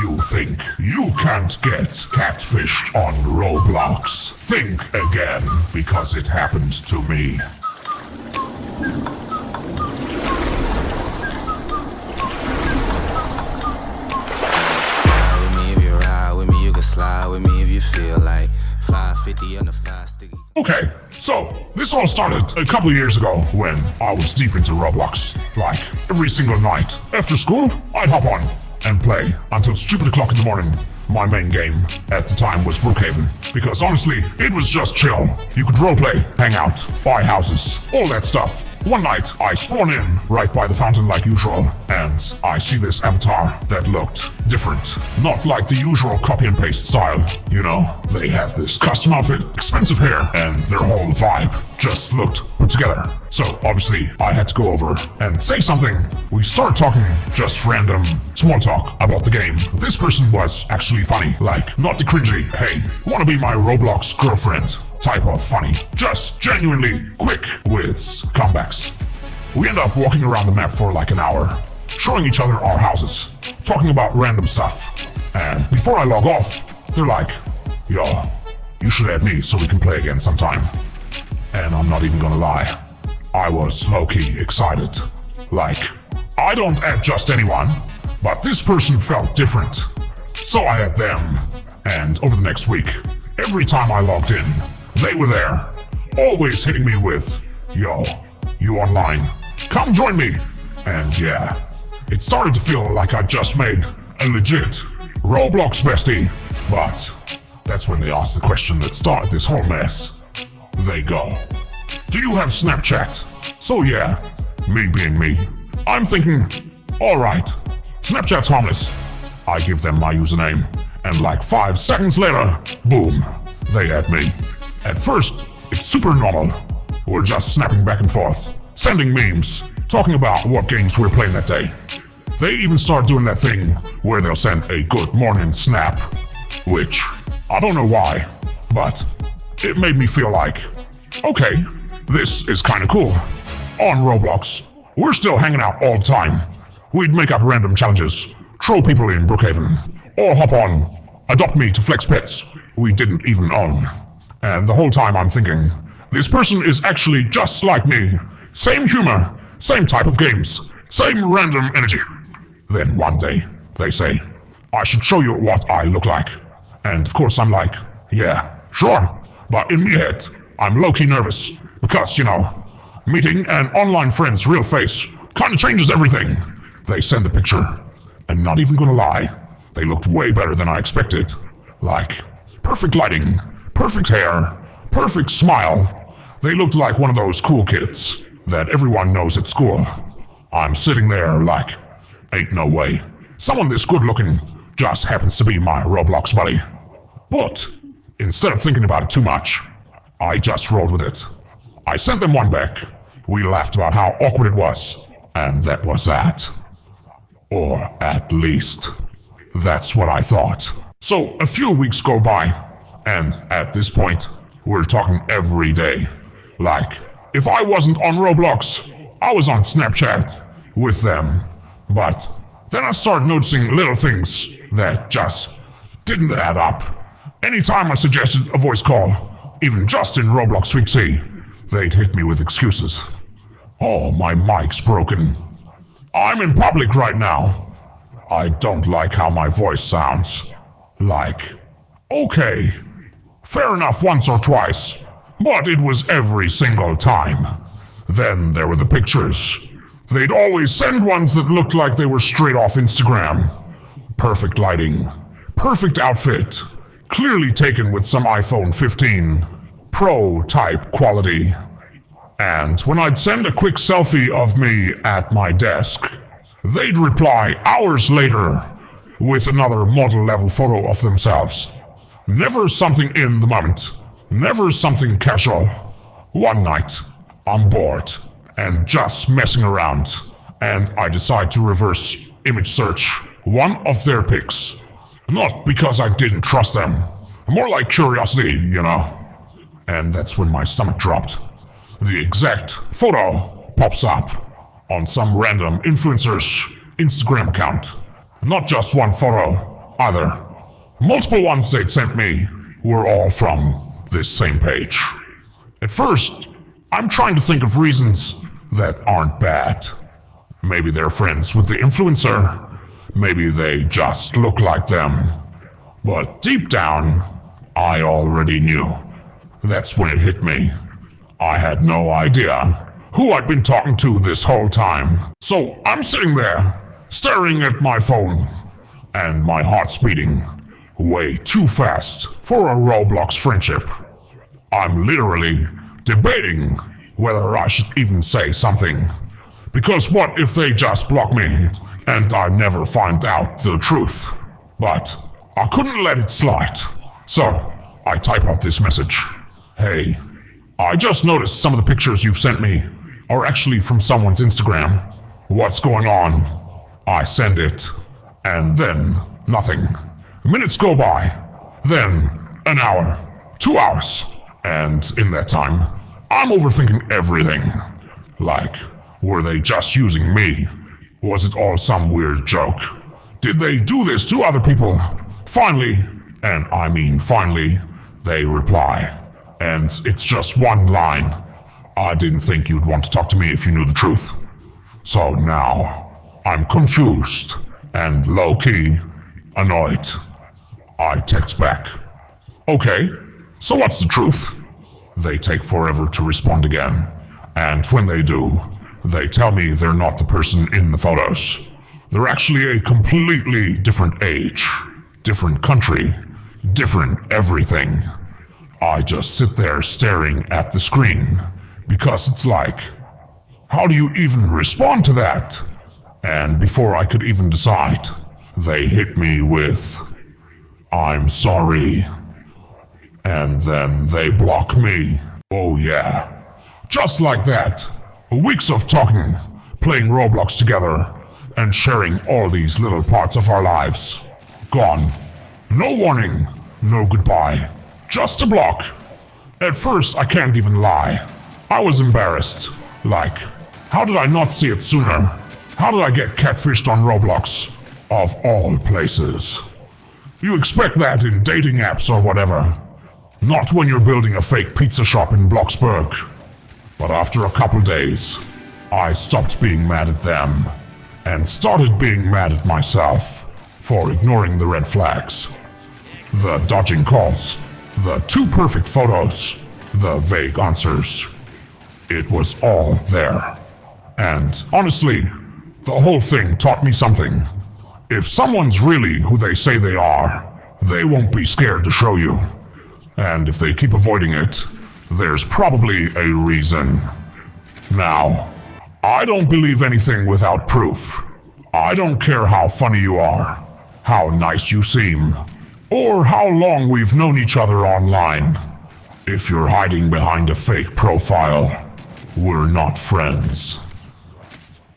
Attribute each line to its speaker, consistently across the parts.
Speaker 1: You think you can't get catfished on Roblox? Think again, because it happened to me.
Speaker 2: Ride with me if you ride with me, you can slide with me if you feel like 550 on the 5 sticky.
Speaker 1: Okay, so this all started a couple years ago when I was deep into Roblox. Like, every single night after school, I'd hop on and play until stupid o'clock in the morning. My main game at the time was Brookhaven, because honestly, it was just chill. You could roleplay, hang out, buy houses, all that stuff. One night, I spawn in right by the fountain like usual, and I see this avatar that looked different. Not like the usual copy and paste style, you know? They had this custom outfit, expensive hair, and their whole vibe just looked put together. So obviously, I had to go over and say something. We start talking just random small talk about the game. This person was actually funny, like not the cringy, hey, wanna be my Roblox girlfriend type of funny. Just genuinely quick with comebacks. We end up walking around the map for like an hour, showing each other our houses, talking about random stuff. And before I log off, they're like, yo, you should add me so we can play again sometime. And I'm not even gonna lie, I was low-key excited. Like, I don't add just anyone, but this person felt different. So I add them, and over the next week, every time I logged in, they were there, always hitting me with, yo, you online, come join me. And yeah, it started to feel like I just made a legit Roblox bestie. But that's when they asked the question that started this whole mess. They go, do you have Snapchat? So yeah, me being me, I'm thinking, alright, Snapchat's harmless. I give them my username, and like 5 seconds later, boom, they add me. At first, it's super normal. We're just snapping back and forth, sending memes, talking about what games we're playing that day. They even start doing that thing where they'll send a good morning snap, which I don't know why, but it made me feel like, okay, this is kinda cool. On Roblox, we're still hanging out all the time. We'd make up random challenges, troll people in Brookhaven, or hop on, adopt me to flex pets we didn't even own. And the whole time I'm thinking, this person is actually just like me. Same humor, same type of games, same random energy. Then one day, they say, I should show you what I look like. And of course I'm like, yeah, sure. But in me head, I'm low-key nervous. Because, you know, meeting an online friend's real face kinda changes everything. They send the picture, and not even gonna lie, they looked way better than I expected. Like, perfect lighting, perfect hair, perfect smile. They looked like one of those cool kids that everyone knows at school. I'm sitting there like, ain't no way. Someone this good looking just happens to be my Roblox buddy. But instead of thinking about it too much, I just rolled with it. I sent them one back. We laughed about how awkward it was, and that was that. Or at least, that's what I thought. So a few weeks go by, and at this point, we're talking every day. Like, if I wasn't on Roblox, I was on Snapchat with them. But then I started noticing little things that just didn't add up. Anytime I suggested a voice call, even just in Roblox Week C, they'd hit me with excuses. Oh, my mic's broken. I'm in public right now. I don't like how my voice sounds. Like, okay, fair enough once or twice, but it was every single time. Then there were the pictures. They'd always send ones that looked like they were straight off Instagram. Perfect lighting, perfect outfit, clearly taken with some iPhone 15 Pro type quality. And when I'd send a quick selfie of me at my desk, they'd reply hours later with another model level photo of themselves. Never something in the moment, never something casual. One night, I'm bored and just messing around, and I decide to reverse image search one of their pics. Not because I didn't trust them, more like curiosity, you know. And that's when my stomach dropped. The exact photo pops up on some random influencer's Instagram account. Not just one photo, either. Multiple ones they'd sent me were all from this same page. At first, I'm trying to think of reasons that aren't bad. Maybe they're friends with the influencer. Maybe they just look like them. But deep down, I already knew. That's when it hit me. I had no idea who I'd been talking to this whole time. So I'm sitting there, staring at my phone, and my heart's beating way too fast for a Roblox friendship. I'm literally debating whether I should even say something. Because what if they just block me and I never find out the truth? But I couldn't let it slide. So I type out this message. Hey, I just noticed some of the pictures you've sent me are actually from someone's Instagram. What's going on? I send it, and then nothing. Minutes go by, then an hour, 2 hours, and in that time, I'm overthinking everything. Like, were they just using me? Was it all some weird joke? Did they do this to other people? Finally, and I mean finally, they reply. And it's just one line. I didn't think you'd want to talk to me if you knew the truth. So now, I'm confused and low-key annoyed. I text back. Okay, so what's the truth? They take forever to respond again. And when they do, they tell me they're not the person in the photos. They're actually a completely different age, different country, different everything. I just sit there staring at the screen because it's like, how do you even respond to that? And before I could even decide, they hit me with, I'm sorry. And then they block me. Oh yeah. Just like that. Weeks of talking, playing Roblox together, and sharing all these little parts of our lives. Gone. No warning, no goodbye. Just a block. At first, I can't even lie. I was embarrassed. Like, how did I not see it sooner? How did I get catfished on Roblox? Of all places. You expect that in dating apps or whatever. Not when you're building a fake pizza shop in Bloxburg. But after a couple days, I stopped being mad at them and started being mad at myself for ignoring the red flags. The dodging calls, the too perfect photos, the vague answers. It was all there. And honestly, the whole thing taught me something. If someone's really who they say they are, they won't be scared to show you. And if they keep avoiding it, there's probably a reason. Now, I don't believe anything without proof. I don't care how funny you are, how nice you seem, or how long we've known each other online. If you're hiding behind a fake profile, we're not friends.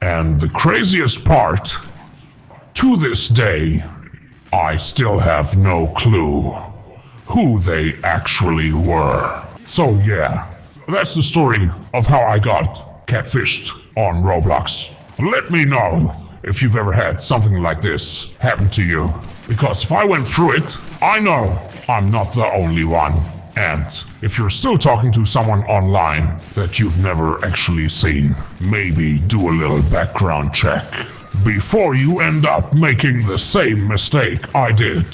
Speaker 1: And the craziest part, to this day, I still have no clue who they actually were. So yeah, that's the story of how I got catfished on Roblox. Let me know if you've ever had something like this happen to you. Because if I went through it, I know I'm not the only one. And if you're still talking to someone online that you've never actually seen, maybe do a little background check before you end up making the same mistake I did.